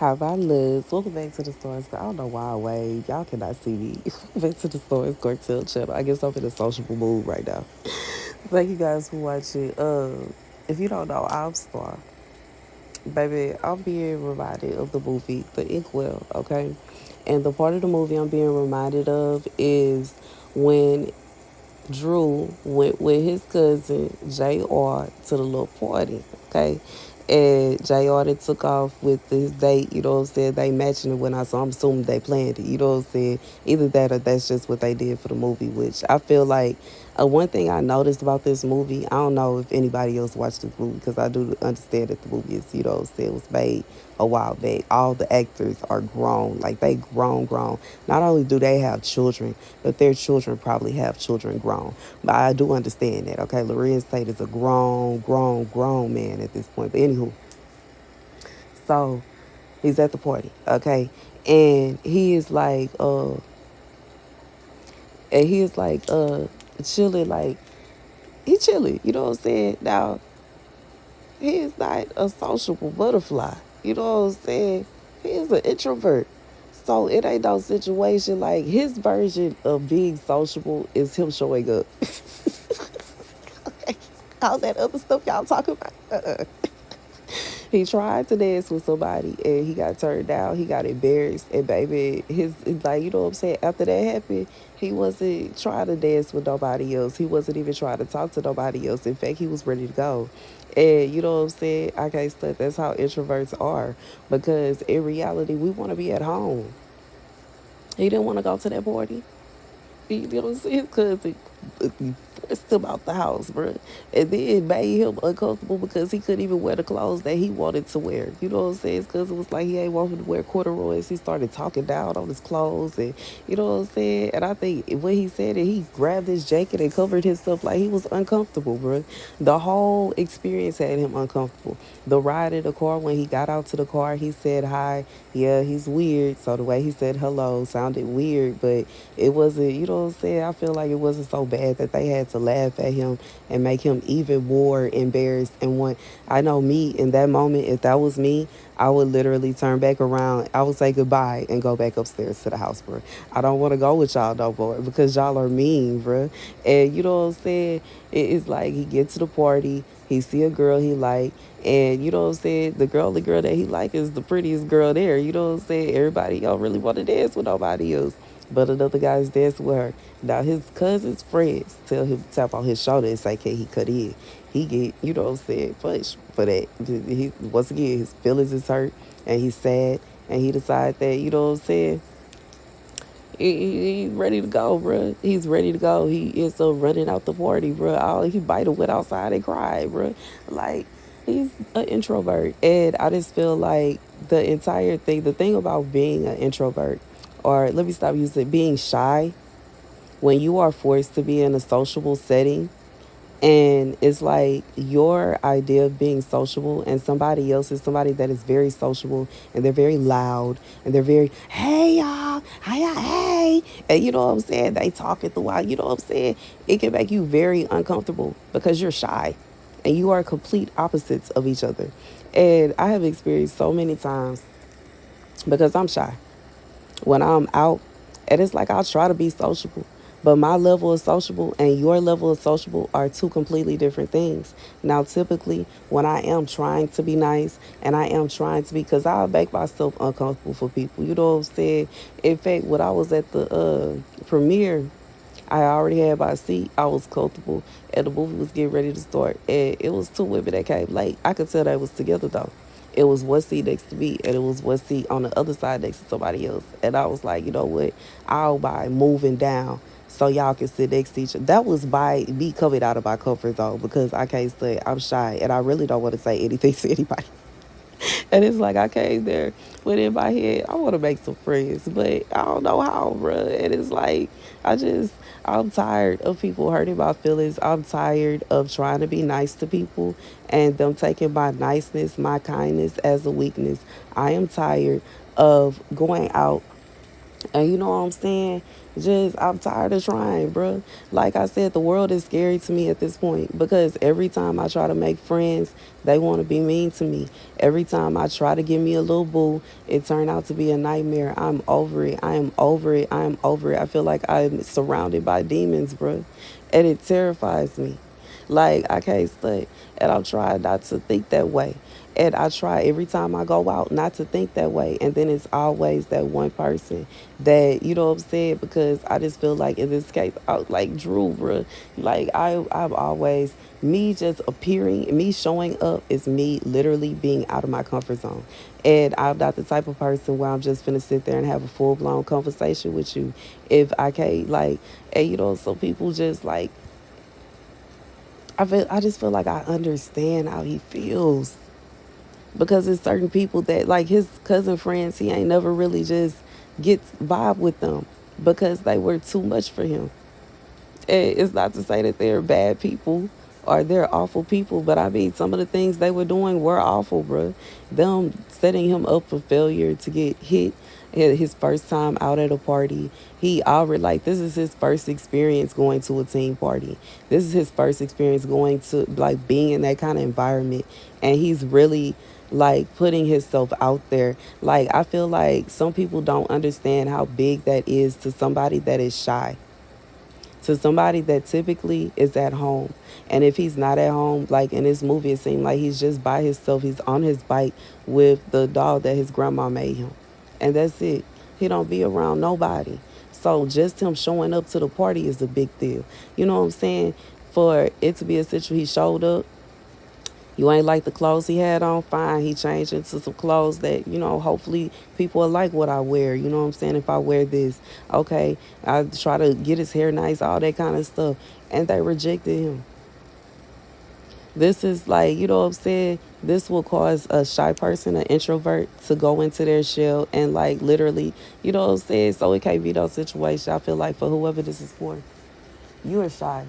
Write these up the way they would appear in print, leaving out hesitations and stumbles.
How about Liz? Welcome back to the Stars. I don't know why I wave. Y'all cannot see me. Back to the Stars Cartel channel. I guess I'm in a sociable mood right now. Thank you guys for watching. If you don't know, I'm Star. Baby, I'm being reminded of the movie The Inkwell, okay? And the part of the movie I'm being reminded of is when Drew went with his cousin JR to the little party, okay? And JR then took off with his date, you know what I'm saying? They matching it when I saw, I'm assuming they planned it, you know what I'm saying? Either that or that's just what they did for the movie, which I feel like one thing I noticed about this movie, I don't know if anybody else watched this movie because I do understand that the movie is, you know what I'm saying, was made a while back. All the actors are grown, like they grown. Not only do they have children, but their children probably have children grown. But I do understand that, okay? Lorenz Tate is a grown man at this point. But anywho, so he's at the party, okay? And he is like, chilling, like, he chilling, you know what I'm saying? Now, he is not a sociable butterfly, you know what I'm saying? He is an introvert. So it ain't no situation like his version of being sociable is him showing up. All that other stuff y'all talking about. He tried to dance with somebody and he got turned down. He got embarrassed. And baby, his like, you know what I'm saying? After that happened, he wasn't trying to dance with nobody else. He wasn't even trying to talk to nobody else. In fact, he was ready to go. And you know what I'm saying? I can't stuff. That's how introverts are. Because in reality, we want to be at home. He didn't want to go to that party. You know what I'm saying? Because it forced him out the house, bro. And then it made him uncomfortable because he couldn't even wear the clothes that he wanted to wear. You know what I'm saying? Because it was like he ain't wanting to wear corduroys. He started talking down on his clothes. And you know what I'm saying? And I think when he said it, he grabbed his jacket and covered himself like he was uncomfortable, bro. The whole experience had him uncomfortable. The ride in the car, when he got out to the car, he said hi. Yeah, he's weird. So the way he said hello sounded weird, but it wasn't, you know what I'm saying? I feel like it wasn't so bad that they had to laugh at him and make him even more embarrassed. And one, I know me in that moment, if that was me, I would literally turn back around. I would say goodbye and go back upstairs to the house, bro. I don't want to go with y'all no more because y'all are mean, bro. And you know what I'm saying? It's like he gets to the party, he see a girl he like, and you know what I'm saying? The girl that he like is the prettiest girl there. You know what I'm saying? Everybody don't really want to dance with nobody else. But another guy's dancing with her. Now his cousin's friends tell him to tap on his shoulder and say, "Can he cut in?" He get, you know what I'm saying, punched for that. He once again his feelings is hurt and he's sad and he decides that, you know what I'm saying, he's ready to go, bro. He's ready to go. He is running out the party, bro. All he might have went outside and cried, bro. Like he's an introvert, and I just feel like the entire thing, the thing about being an introvert, or let me stop using being shy, when you are forced to be in a sociable setting and it's like your idea of being sociable and somebody else is somebody that is very sociable and they're very loud and they're very, hey y'all, hey. And you know what I'm saying? They talking throughout, you know what I'm saying? It can make you very uncomfortable because you're shy and you are complete opposites of each other. And I have experienced so many times because I'm shy when I'm out, and it's like I'll try to be sociable. But my level of sociable and your level of sociable are two completely different things. Now, typically, when I am trying to be nice and I am trying to be, because I'll make myself uncomfortable for people. You know what I'm saying? In fact, when I was at the premiere, I already had my seat. I was comfortable, and the movie was getting ready to start. And it was two women that came late. I could tell they was together though. It was one seat next to me, and it was one seat on the other side next to somebody else. And I was like, you know what? I'll buy moving down so y'all can sit next to each other. That was by me coming out of my comfort zone because I can't say I'm shy, and I really don't want to say anything to anybody. And it's like I came there with in my head, I want to make some friends, but I don't know how, bruh. And it's like, I just, I'm tired of people hurting my feelings. I'm tired of trying to be nice to people and them taking my niceness, my kindness as a weakness. I am tired of going out And you know what I'm saying? Just, I'm tired of trying, bro. Like I said, the world is scary to me at this point because every time I try to make friends, they want to be mean to me. Every time I try to give me a little boo, it turned out to be a nightmare. I'm over it. I am over it. I am over it. I feel like I'm surrounded by demons, bro. And it terrifies me. Like, I can't stay. And I'm trying not to think that way. And I try every time I go out not to think that way. And then it's always that one person that, you know what I'm saying? Because I just feel like in this case, like Drew, bro, like I'm always, me just appearing, me showing up is me literally being out of my comfort zone. And I'm not the type of person where I'm just finna sit there and have a full blown conversation with you if I can't, like, and you know, some people just like, I just feel like I understand how he feels because it's certain people that like his cousin friends he ain't never really just gets vibe with them because they were too much for him. And it's not to say that they're bad people or they're awful people, but I mean some of the things they were doing were awful, bro. Them setting him up for failure to get hit at his first time out at a party. He already like this is his first experience going to a team party. This is his first experience going to like being in that kind of environment, and he's really like putting himself out there. Like I feel like some people don't understand how big that is to somebody that is shy, to somebody that typically is at home. And if he's not at home, like in this movie, it seemed like he's just by himself. He's on his bike with the dog that his grandma made him. And that's it. He don't be around nobody. So just him showing up to the party is a big deal. You know what I'm saying? For it to be a situation he showed up, you ain't like the clothes he had on, fine. He changed into some clothes that, you know, hopefully people will like what I wear. You know what I'm saying? If I wear this, okay. I try to get his hair nice, all that kind of stuff. And they rejected him. This is like, you know what I'm saying? This will cause a shy person, an introvert, to go into their shell and like literally, you know what I'm saying? So it can't be no situation. I feel like for whoever this is for, you are shy.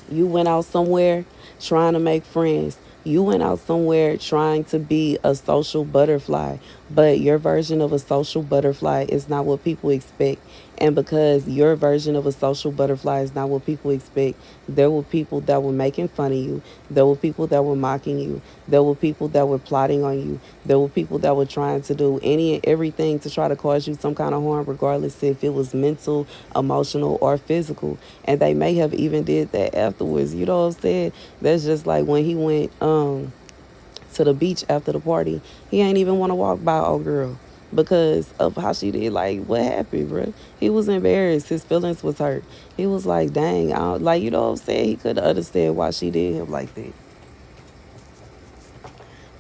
You went out somewhere trying to make friends. You went out somewhere trying to be a social butterfly, but your version of a social butterfly is not what people expect. And because your version of a social butterfly is not what people expect, there were people that were making fun of you. There were people that were mocking you. There were people that were plotting on you. There were people that were trying to do any and everything to try to cause you some kind of harm, regardless if it was mental, emotional, or physical. And they may have even did that afterwards. You know what I'm saying? That's just like when he went to the beach after the party. He ain't even want to walk by old girl because of how she did. Like, what happened, bro? He was embarrassed. His feelings was hurt. He was like, dang, like, you know what I'm saying? He couldn't understand why she did him like that.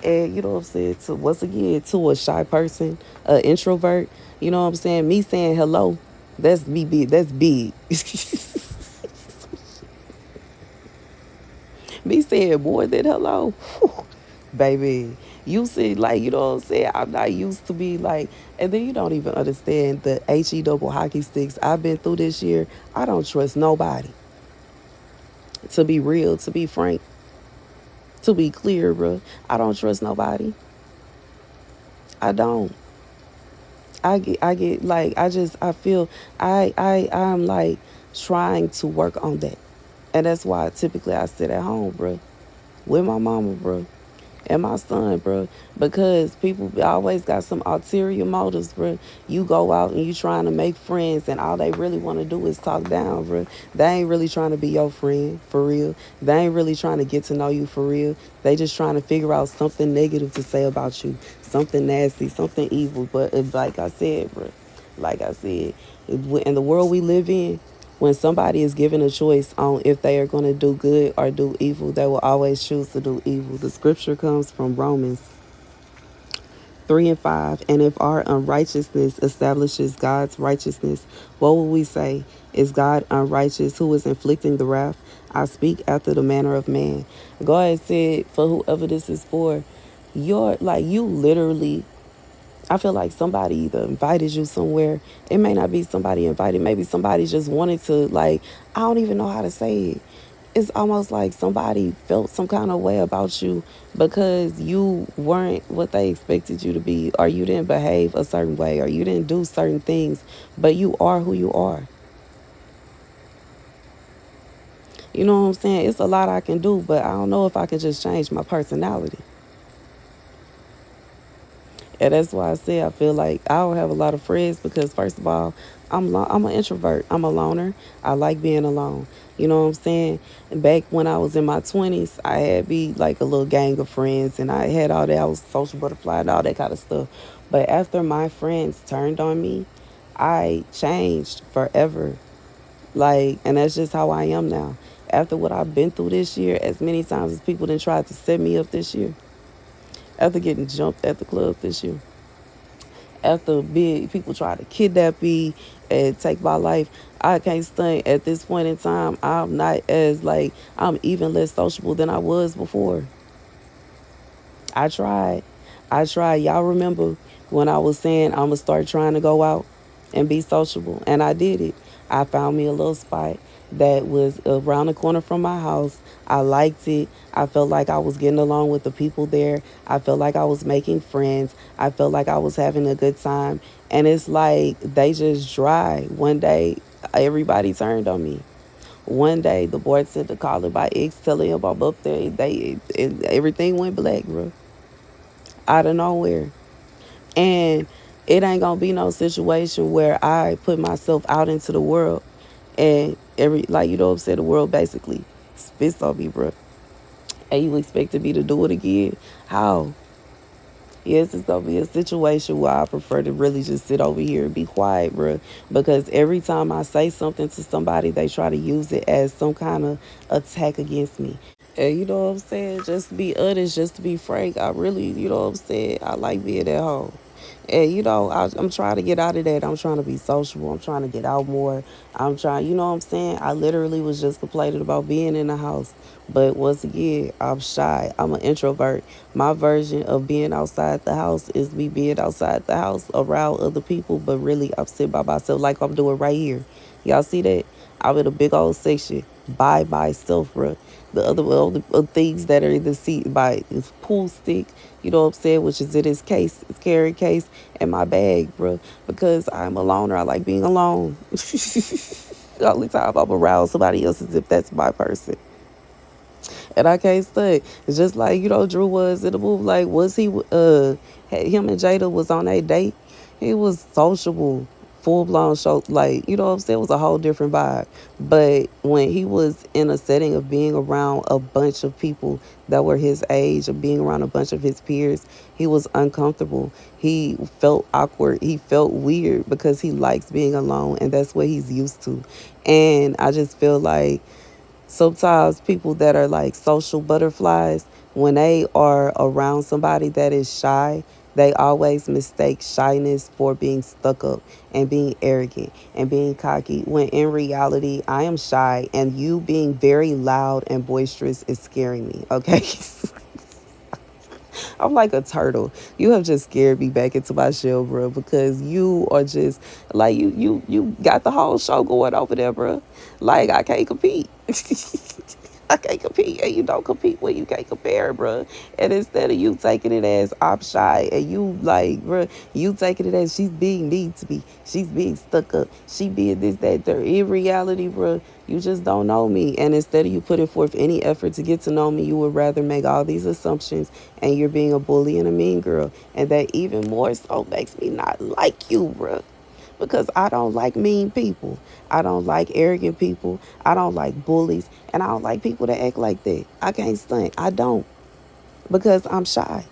And you know what I'm saying? To once again, to a shy person, an introvert, you know what I'm saying? Me saying hello, that's me big. That's big. Me saying more than hello, whew, baby. You see, like, you know what I'm saying? I'm not used to be like, and then you don't even understand the HE double hockey sticks I've been through this year. I don't trust nobody. To be real, to be frank, to be clear, bro. I don't trust nobody. I don't. I get like, I feel, I'm like trying to work on that. And that's why typically I sit at home, bro, with my mama, bro, and my son, bro, because people always got some ulterior motives, bro. You go out and you trying to make friends, and all they really want to do is talk down, bro. They ain't really trying to be your friend for real. They ain't really trying to get to know you for real. They just trying to figure out something negative to say about you, something nasty, something evil. But like I said, bro, like I said, in the world we live in, when somebody is given a choice on if they are going to do good or do evil, they will always choose to do evil. The scripture comes from Romans 3 and 5. And if our unrighteousness establishes God's righteousness, what will we say? Is God unrighteous who is inflicting the wrath? I speak after the manner of man. God said, for whoever this is for, you're like, you literally, I feel like somebody either invited you somewhere. It may not be somebody invited. Maybe somebody just wanted to, like, I don't even know how to say it. it's almost like somebody felt some kind of way about you because you weren't what they expected you to be, or you didn't behave a certain way, or you didn't do certain things, but you are who you are. You know what I'm saying? It's a lot I can do, but I don't know if I can just change my personality. And that's why I say I feel like I don't have a lot of friends because first of all, I'm an introvert. I'm a loner. I like being alone. You know what I'm saying? And back when I was in my 20s, I had be like a little gang of friends, and I had all that. I was social butterfly and all that kind of stuff. But after my friends turned on me, I changed forever. Like, and that's just how I am now. After what I've been through this year, as many times as people done tried to set me up this year, after getting jumped at the club this year, after big people try to kidnap me and take my life, I can't stunt at this point in time. I'm not as like I'm even less sociable than I was before. I tried. I tried. Y'all remember when I was saying I'm gonna start trying to go out and be sociable, and I did it. I found me a little spot that was around the corner from my house. I liked it. I felt like I was getting along with the people there. I felt like I was making friends. I felt like I was having a good time. And it's like they just dry. One day, everybody turned on me. One day, the board sent a caller by X telling him I'm up there. Everything went black, bro, out of nowhere. And it ain't gonna be no situation where I put myself out into the world and every like you know what I'm saying, the world basically spits on me, bro. And you expected me to do it again? How? Yes, it's gonna be a situation where I prefer to really just sit over here and be quiet, bro. Because every time I say something to somebody, they try to use it as some kind of attack against me. And you know what I'm saying? Just to be honest, just to be frank, I really, you know what I'm saying? I like being at home. And you know, I'm trying to get out of that. I'm trying to be sociable. I'm trying to get out more. I'm trying, you know what I'm saying? I literally was just complaining about being in the house. But once again, I'm shy. I'm an introvert. My version of being outside the house is me being outside the house around other people, but really I'm sitting by myself like I'm doing right here. Y'all see that? I'm in a big old section by myself, bro. The other things that are in the seat by his pool stick, you know what I'm saying, which is in his case, his carry case, and my bag, bro. Because I'm a loner. I like being alone. The only time I'm around somebody else is if that's my person. And I can't stay. It's just like, you know, Drew was in the movie. Like, was he, him and Jada was on a date. He was sociable, full blown show. Like, you know what I'm saying? It was a whole different vibe. But when he was in a setting of being around a bunch of people that were his age, of being around a bunch of his peers, he was uncomfortable. He felt awkward. He felt weird because he likes being alone and that's what he's used to. And I just feel like sometimes people that are like social butterflies, when they are around somebody that is shy, they always mistake shyness for being stuck up and being arrogant and being cocky. When in reality, I am shy, and you being very loud and boisterous is scaring me, okay? I'm like a turtle. You have just scared me back into my shell, bro, because you are just like you got the whole show going over there, bro. Like I can't compete. I can't compete, and you don't compete when you can't compare, bro. And instead of you taking it as I'm shy, and you like, bro, you taking it as she's being mean to me, she's being stuck up, she being this, that, there. In reality, bro, you just don't know me. And instead of you putting forth any effort to get to know me, you would rather make all these assumptions, and you're being a bully and a mean girl. And that even more so makes me not like you, bro, because I don't like mean people. I don't like arrogant people. I don't like bullies. And I don't like people that act like that. I can't stunt. I don't, because I'm shy.